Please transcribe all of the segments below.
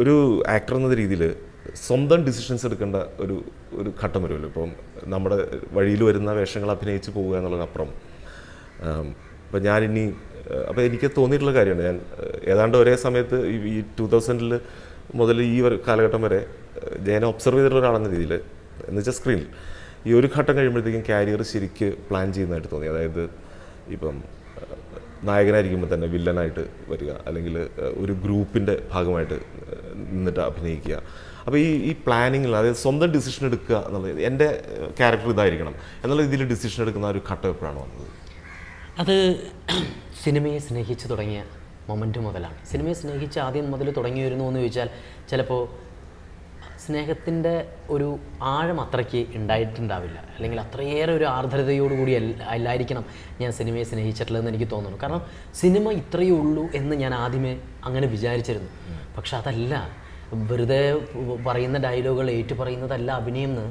ഒരു ആക്ടർ എന്ന രീതിയിൽ സ്വന്തം ഡിസിഷൻസ് എടുക്കേണ്ട ഒരു ഒരു ഘട്ടം വരുമല്ലോ. ഇപ്പം നമ്മുടെ വഴിയിൽ വരുന്ന വേഷങ്ങൾ അഭിനയിച്ച് പോവുക എന്നുള്ളതിനപ്പുറം ഇപ്പം ഞാനിനി അപ്പോൾ എനിക്ക് തോന്നിയിട്ടുള്ള കാര്യമാണ്, ഞാൻ ഏതാണ്ട് ഒരേ സമയത്ത് ഈ 2000 മുതൽ ഈ ഒരു കാലഘട്ടം വരെ ജയനെ ഒബ്സർവ് ചെയ്തിട്ടുള്ള ഒരാളെന്ന രീതിയിൽ എന്ന് വെച്ചാൽ സ്ക്രീനിൽ ഈ ഒരു ഘട്ടം കഴിയുമ്പോഴത്തേക്കും ക്യാരിയർ ശരിക്ക് പ്ലാൻ ചെയ്യുന്നതായിട്ട് തോന്നി. അതായത് ഇപ്പം നായകനായിരിക്കുമ്പോൾ തന്നെ വില്ലനായിട്ട് വരിക, അല്ലെങ്കിൽ ഒരു ഗ്രൂപ്പിൻ്റെ ഭാഗമായിട്ട് നിന്നിട്ട് അഭിനയിക്കുക. അപ്പോൾ ഈ പ്ലാനിങ്ങിൽ, അതായത് സ്വന്തം ഡിസിഷൻ എടുക്കുക എന്നുള്ളത്, എൻ്റെ ക്യാരക്ടർ ഇതായിരിക്കണം എന്നുള്ള രീതിയിൽ ഡിസിഷൻ എടുക്കുന്ന ഒരു ഘട്ടം എപ്പോഴാണ് വന്നത്? അത് സിനിമയെ സ്നേഹിച്ച് തുടങ്ങിയ മൊമെൻ്റ് മുതലാണ്. സിനിമയെ സ്നേഹിച്ച് ആദ്യം മുതൽ തുടങ്ങി വരുന്നു എന്ന് ചോദിച്ചാൽ ചിലപ്പോൾ സ്നേഹത്തിൻ്റെ ഒരു ആഴം അത്രയ്ക്ക് ഉണ്ടായിട്ടുണ്ടാവില്ല, അല്ലെങ്കിൽ അത്രയേറെ ഒരു ആർദ്രതയോടുകൂടി അല്ലായിരിക്കണം ഞാൻ സിനിമയെ സ്നേഹിച്ചിട്ടുള്ളതെന്ന് എനിക്ക് തോന്നുന്നു. കാരണം സിനിമ ഇത്രയേ ഉള്ളൂ എന്ന് ഞാൻ ആദ്യമേ അങ്ങനെ വിചാരിച്ചിരുന്നു. പക്ഷെ അതല്ല, വെറുതെ പറയുന്ന ഡയലോഗുകൾ ഏറ്റു പറയുന്നതല്ല അഭിനയം എന്ന്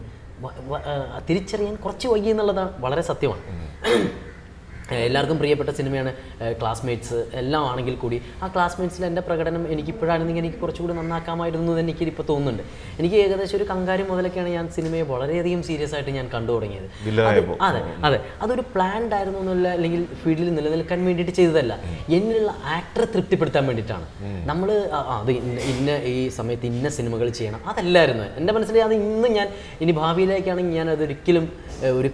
തിരിച്ചറിയാൻ കുറച്ച് വൈകി എന്നുള്ളതാണ് വളരെ സത്യമാണ്. എല്ലാവർക്കും പ്രിയപ്പെട്ട സിനിമയാണ് ക്ലാസ്മേറ്റ്സ് എല്ലാം ആണെങ്കിൽ കൂടി ആ ക്ലാസ്മേറ്റ്സിൽ എൻ്റെ പ്രകടനം എനിക്കിപ്പോഴാണെന്നെങ്കിൽ എനിക്ക് കുറച്ചുകൂടി നന്നാക്കാമായിരുന്നു എന്ന് എനിക്കിപ്പോൾ തോന്നുന്നുണ്ട്. എനിക്ക് ഏകദേശം ഒരു കങ്കാരി മുതലൊക്കെയാണ് ഞാൻ സിനിമയെ വളരെയധികം സീരിയസ് ആയിട്ട് ഞാൻ കണ്ടു തുടങ്ങിയത്. അതെ, അതൊരു പ്ലാൻഡ് ആയിരുന്നു എന്നല്ല, അല്ലെങ്കിൽ ഫീൽഡിൽ നിലനിൽക്കാൻ വേണ്ടിയിട്ട് ചെയ്തതല്ല, എന്നിലുള്ള ആക്ടറെ തൃപ്തിപ്പെടുത്താൻ വേണ്ടിയിട്ടാണ്. നമ്മൾ അത് ഇന്ന ഈ സമയത്ത് ഇന്ന സിനിമകൾ ചെയ്യണം അതല്ലായിരുന്നു എൻ്റെ മനസ്സിൽ. അത് ഇന്നും ഞാൻ ഇനി ഭാവിയിലേക്കാണെങ്കിൽ ഞാൻ അതൊരിക്കലും ഒരു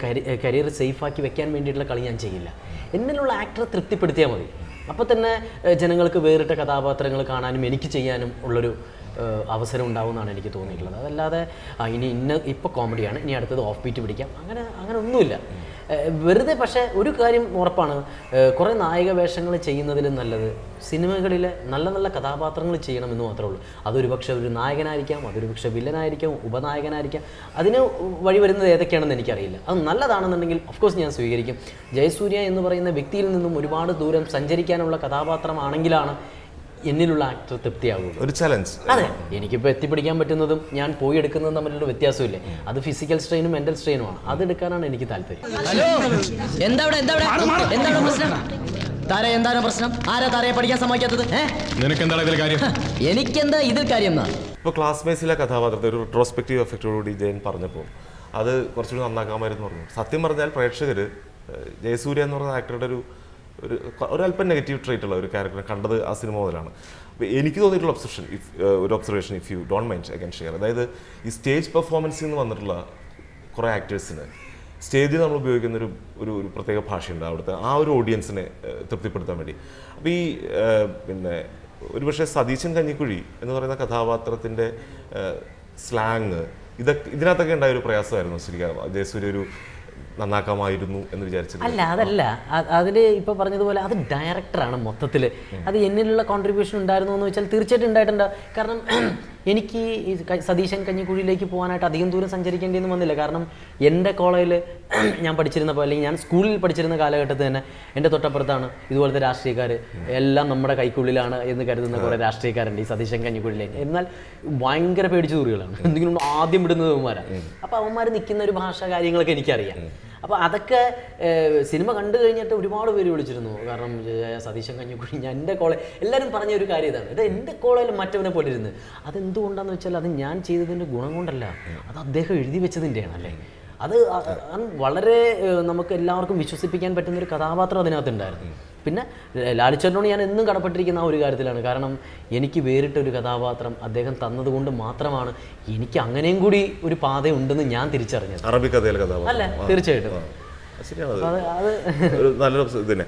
കരിയർ സേഫാക്കി വെക്കാൻ വേണ്ടിയിട്ടുള്ള കളി ഞാൻ ചെയ്യില്ല. എന്നിലുള്ള ആക്ടറെ തൃപ്തിപ്പെടുത്തിയാൽ മതി. അപ്പോൾ തന്നെ ജനങ്ങൾക്ക് വേറിട്ട കഥാപാത്രങ്ങൾ കാണാനും എനിക്ക് ചെയ്യാനും ഉള്ളൊരു അവസരം ഉണ്ടാവുമെന്നാണ് എനിക്ക് തോന്നിയിട്ടുള്ളത്. അതല്ലാതെ ഇനി ഇപ്പോൾ കോമഡിയാണ്, ഇനി അടുത്തത് ഓഫ് ബീറ്റ് പിടിക്കാം, അങ്ങനെ ഒന്നുമില്ല. വെറുതെ. പക്ഷേ ഒരു കാര്യം ഉറപ്പാണ്, കുറേ നായിക വേഷങ്ങൾ ചെയ്യുന്നതിലും നല്ലത് സിനിമകളിലെ നല്ല നല്ല കഥാപാത്രങ്ങൾ ചെയ്യണമെന്ന് മാത്രമേ ഉള്ളൂ. അതൊരു പക്ഷേ ഒരു നായകനായിരിക്കാം, അതൊരു പക്ഷേ വില്ലനായിരിക്കാം, ഉപനായകനായിരിക്കാം. അതിന് വഴി വരുന്നത് ഏതൊക്കെയാണെന്ന് എനിക്കറിയില്ല. അത് നല്ലതാണെന്നുണ്ടെങ്കിൽ ഓഫ്കോഴ്സ് ഞാൻ സ്വീകരിക്കും. ജയസൂര്യ എന്ന് പറയുന്ന വ്യക്തിയിൽ നിന്നും ഒരുപാട് ദൂരം സഞ്ചരിക്കാനുള്ള കഥാപാത്രമാണെങ്കിലാണ് എന്നിലുള്ള ആക്ടർ തൃപ്തിയാകും. ഒരു ചലഞ്ച്. അതെ, എനിക്കിപ്പോൾ എത്തിപ്പിടിക്കാൻ പറ്റുന്നതും ഞാൻ പോയി എടുക്കുന്നതും തമ്മിലുള്ള വ്യത്യാസമില്ലേ. അത് ഫിസിക്കൽ സ്ട്രെയിനും മെന്റൽ സ്ട്രെയിനുമാണ്. അതെടുക്കാനാണ് എനിക്ക് താല്പര്യം. എന്താണ് പ്രശ്നം? ആരാ താരയെ പഠിക്കാൻ സമ്മതിക്കാത്തത്? എനിക്കെന്താ ഇതിൽ കാര്യം? ഇപ്പോൾ ക്ലാസ്മേറ്റ്സിലെ കഥാപാത്രത്തെ ഒരു റെട്രോസ്പെക്റ്റീവ് എഫക്റ്റോടുകൂടി ജയൻ പറഞ്ഞപ്പോൾ അത് കുറച്ചുകൂടി നന്നാക്കാമായിരുന്നു പറഞ്ഞു. സത്യം പറഞ്ഞാൽ പ്രേക്ഷകർ ജയസൂര്യ എന്ന് പറയുന്ന ആക്ടറുടെ ഒരല്പം നെഗറ്റീവ് ട്രേറ്റ് ഉള്ള ഒരു ക്യാരക്ടറെ കണ്ടത് ആ സിനിമ മുതലാണ്. അപ്പോൾ എനിക്ക് തോന്നിയിട്ടുള്ള observation if you don't mind I can share. അതായത് ഈ സ്റ്റേജ് പെർഫോമൻസിൽ നിന്ന് വന്നിട്ടുള്ള കുറേ ആക്ടേഴ്സിന് സ്റ്റേജിൽ നമ്മൾ ഉപയോഗിക്കുന്ന ഒരു പ്രത്യേക ഭാഷയുണ്ട് അവിടുത്തെ ആ ഒരു ഓഡിയൻസിനെ തൃപ്തിപ്പെടുത്താൻ വേണ്ടി. അപ്പോൾ ഈ പിന്നെ ഒരുപക്ഷെ സതീശൻ കഞ്ഞിക്കുഴി എന്ന് പറയുന്ന കഥാപാത്രത്തിൻ്റെ സ്ലാങ് ഇതിനകത്തൊക്കെ ഉണ്ടായ ഒരു പ്രയാസമായിരുന്നു ശരിക്കും ജയസൂര്യ ഒരു നന്നാക്കാമായിരുന്നു എന്ന് വിചാരിച്ചത്? അതല്ല, അതിൽ ഇപ്പോൾ പറഞ്ഞതുപോലെ അത് ഡയറക്ടറാണ് മൊത്തത്തിൽ. അത് എന്നിലുള്ള കോൺട്രിബ്യൂഷൻ ഉണ്ടായിരുന്നു എന്ന് വെച്ചാൽ തീർച്ചയായിട്ടും ഉണ്ടായിട്ടുണ്ട്. കാരണം എനിക്ക് ഈ സതീശൻ കഞ്ഞിക്കുഴിയിലേക്ക് പോകാനായിട്ട് അധികം ദൂരം സഞ്ചരിക്കേണ്ടിയൊന്നും വന്നില്ല. കാരണം എൻ്റെ കോളേജിൽ ഞാൻ പഠിച്ചിരുന്നപ്പോൾ, അല്ലെങ്കിൽ ഞാൻ സ്കൂളിൽ പഠിച്ചിരുന്ന കാലഘട്ടത്തിൽ തന്നെ എൻ്റെ തൊട്ടപ്പുറത്താണ് ഇതുപോലത്തെ രാഷ്ട്രീയക്കാർ എല്ലാം നമ്മുടെ കൈക്കുള്ളിലാണ് എന്ന് കരുതുന്ന കുറേ രാഷ്ട്രീയക്കാരുണ്ട് ഈ സതീശൻ കഞ്ഞിക്കുഴിയിലേക്ക്. എന്നാൽ ഭയങ്കര പേടിച്ചു തൂറികളാണ്, എന്തെങ്കിലും ആദ്യം വിടുന്നത് അവന്മാരാണ്. അപ്പോൾ അവന്മാർ നിൽക്കുന്ന ഒരു ഭാഷ കാര്യങ്ങളൊക്കെ എനിക്കറിയാം. അപ്പോൾ അതൊക്കെ സിനിമ കണ്ടു കഴിഞ്ഞിട്ട് ഒരുപാട് പേര് വിളിച്ചിരുന്നു. കാരണം സതീശൻ കഞ്ഞിക്കുഴി ഞാൻ എൻ്റെ കോളേജ് എല്ലാവരും പറഞ്ഞ ഒരു കാര്യം ഇതാണ്, ഇത് എൻ്റെ കോളേജിൽ മറ്റവനെ പോലെ ഇരുന്ന്. അതെന്തുകൊണ്ടാന്ന് വെച്ചാൽ അത് ഞാൻ ചെയ്തതിൻ്റെ ഗുണം കൊണ്ടല്ല, അത് അദ്ദേഹം എഴുതി വെച്ചതിൻ്റെയാണ്. അല്ലേ, അത് വളരെ നമുക്ക് എല്ലാവർക്കും വിശ്വസിപ്പിക്കാൻ പറ്റുന്നൊരു കഥാപാത്രം അതിനകത്തുണ്ടായിരുന്നു. പിന്നെ ലാലിച്ചേട്ടനോട് ഞാൻ എന്നും കടപ്പെട്ടിരിക്കുന്ന ആ ഒരു കാര്യത്തിലാണ്. കാരണം എനിക്ക് വേറിട്ടൊരു കഥാപാത്രം അദ്ദേഹം തന്നതുകൊണ്ട് മാത്രമാണ് എനിക്ക് അങ്ങനെയും കൂടി ഒരു പാതയുണ്ടെന്ന് ഞാൻ തിരിച്ചറിഞ്ഞത്. അറബിക്കഥയിലെ കഥാപാത്രം അല്ലേ, തീർച്ചയായിട്ടും ശരിയാണ്. അത് നല്ലൊരു ഇത് തന്നെ.